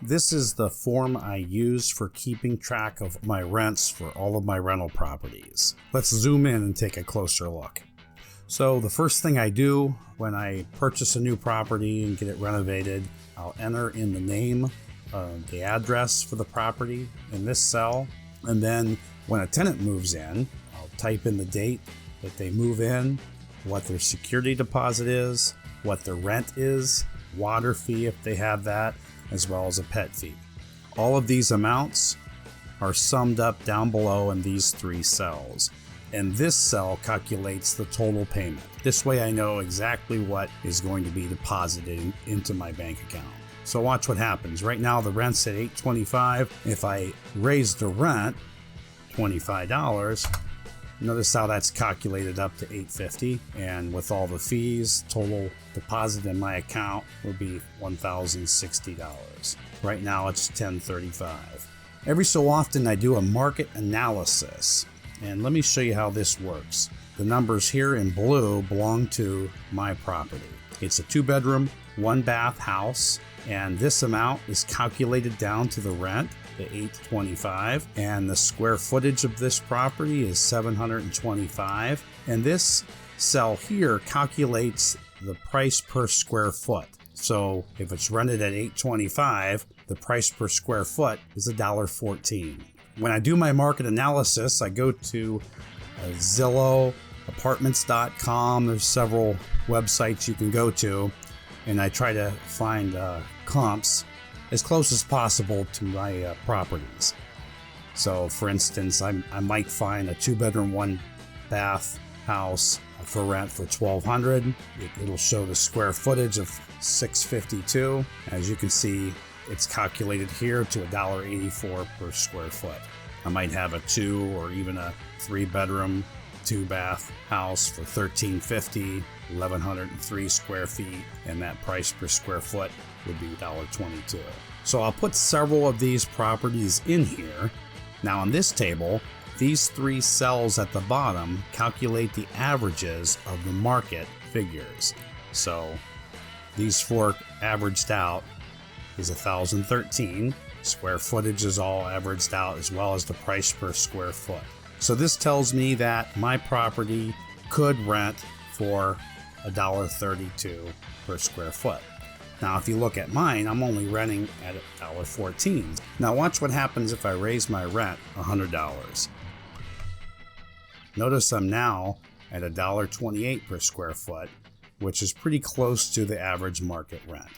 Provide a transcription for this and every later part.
This is the form I use for keeping track of my rents for all of my rental properties. Let's zoom in and take a closer look. So the first thing I do when I purchase a new property and get it renovated, I'll enter in the name, the address for the property in this cell. And then when a tenant moves in, I'll type in the date that they move in, what their security deposit is, what their rent is, water fee if they have that, as well as a pet fee. All of these amounts are summed up down below in these three cells. And this cell calculates the total payment. This way I know exactly what is going to be deposited into my bank account. So watch what happens. Right now the rent's at $825. If I raise the rent $25, notice how that's calculated up to $850, and with all the fees, total deposit in my account will be $1,060. Right now it's $1035. Every so often I do a market analysis, and let me show you how this works. The numbers here in blue belong to my property. It's a 2-bedroom, 1-bath house, and this amount is calculated down to the rent, the $825, and the square footage of this property is 725. And this cell here calculates the price per square foot. So if it's rented at $825, the price per square foot is $1.14. When I do my market analysis, I go to Zillow, apartments.com. There's several websites you can go to, and I try to find comps as close as possible to my properties. So for instance, I might find a 2-bedroom, 1-bath house for rent for $1,200. It'll show the square footage of 652. As you can see, it's calculated here to $1.84 per square foot. I might have a 2 or even a 3-bedroom, 2-bath house for $1,350, 1,103 square feet, and that price per square foot would be $1.22. So I'll put several of these properties in here. Now on this table, these 3 cells at the bottom calculate the averages of the market figures. So these 4 averaged out is 1,013. Square footage is all averaged out, as well as the price per square foot. So this tells me that my property could rent for $1.32 per square foot. Now, if you look at mine, I'm only renting at $1.14. Now, watch what happens if I raise my rent $100. Notice I'm now at $1.28 per square foot, which is pretty close to the average market rent.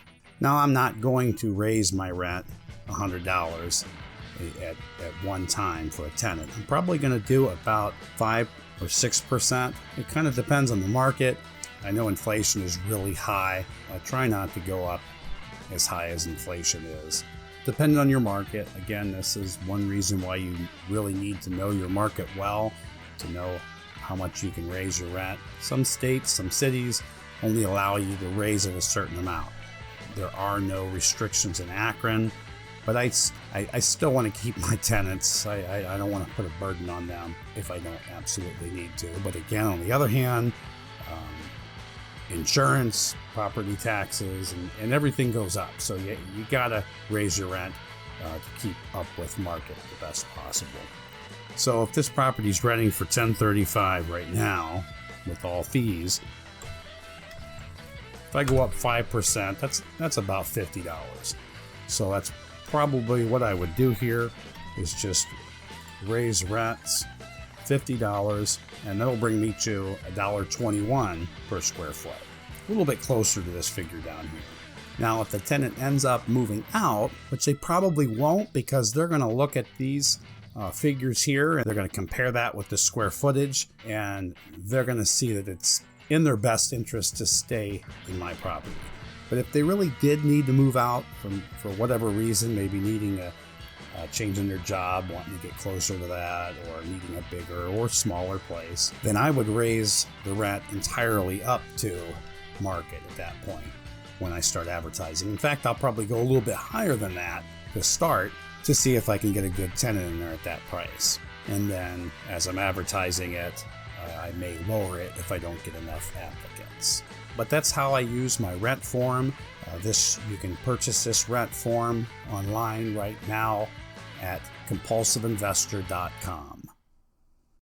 Now, I'm not going to raise my rent $100 at one time for a tenant. I'm probably going to do about 5 or 6%. It kind of depends on the market. I know inflation is really high. I try not to go up as high as inflation is. Depending on your market, again, this is one reason why you really need to know your market well, to know how much you can raise your rent. Some states, some cities only allow you to raise it a certain amount. There are no restrictions in Akron, but I still want to keep my tenants. I don't want to put a burden on them if I don't absolutely need to. But again, on the other hand, insurance, property taxes, and everything goes up. So you gotta raise your rent to keep up with market the best possible. So if this property's renting for $1035 right now with all fees, if I go up 5%, that's about $50. So that's probably what I would do here, is just raise rents $50, and that'll bring me to $1.21 per square foot. A little bit closer to this figure down here. Now, if the tenant ends up moving out, which they probably won't, because they're going to look at these figures here, and they're going to compare that with the square footage, and they're going to see that it's in their best interest to stay in my property. But if they really did need to move out for whatever reason, maybe needing a change in their job, wanting to get closer to that, or needing a bigger or smaller place, then I would raise the rent entirely up to market at that point when I start advertising. In fact, I'll probably go a little bit higher than that to start, to see if I can get a good tenant in there at that price. And then as I'm advertising it, I may lower it if I don't get enough applicants. But that's how I use my rent form. You can purchase this rent form online right now at compulsiveinvestor.com.